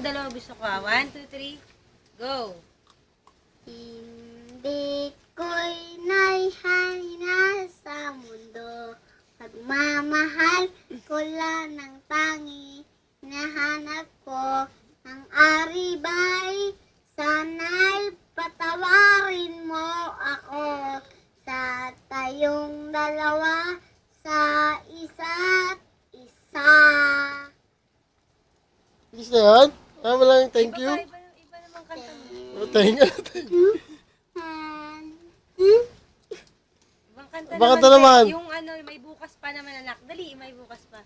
dalawa gusto ko. 1, 2, 3, go! Hindi ko'y naihina sa mundo. Pagmamahal ko lang ng tangi. Nahanap ko ang aribay. Sana'y patawarin mo ako sa tayong dalawa sa isa't isa. Gusto na yan? Ah, wala yung thank you? Iba naman kanta mo. Oh, thank you. Ibang kanta Ibang kanta naman. Yung ano, may bukas pa naman anak. Dali, may bukas pa.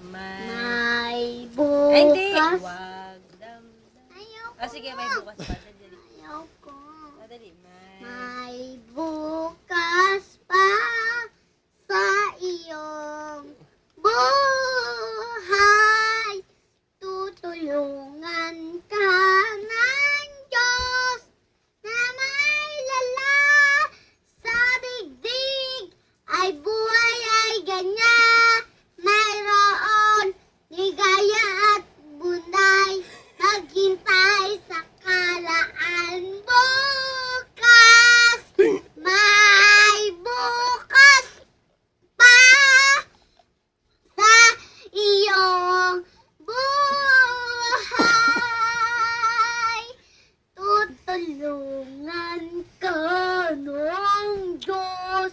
May Ay, hindi. bukas. Wag. Dam. Ayoko. Oh, sige, may bukas pa. Dali. Ayoko. Oh, dali. May bukas pa sa iyong buhay. Tutulungan ka ng Diyos na may lala sa digdig. Ay buhay ay ganyan. Mayroon ligaya at bunday. Naghintay sa kalaan bukas. May bukas pa sa iyong buhay. Tutulungan ka ng Diyos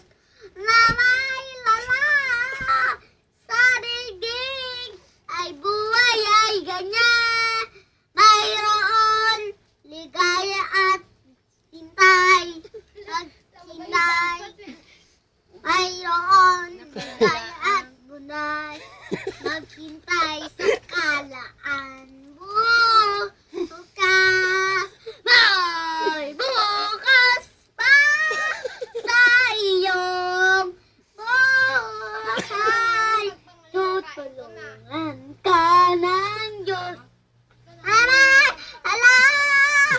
na may lala sa digdig. Ay buhay ay ganyan. Mayroon ligaya at hintay. Naghintay. Mayroon ligaya at bunay. Maghintay sa kalaan bukas. May bukas pa sa iyong buhay. Tutulungan ka ng Diyos. Ala,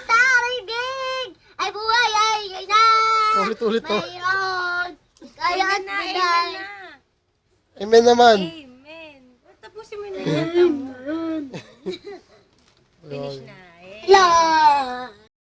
sa rigig. Ay buhay ay ganyan. Ulit-ulit to. Mayroon ligaya at Amen na, bunay. amen na. Amen naman. Amen. Tapusin mo na yung kanta mo. Amen. Finish na. Eh. La.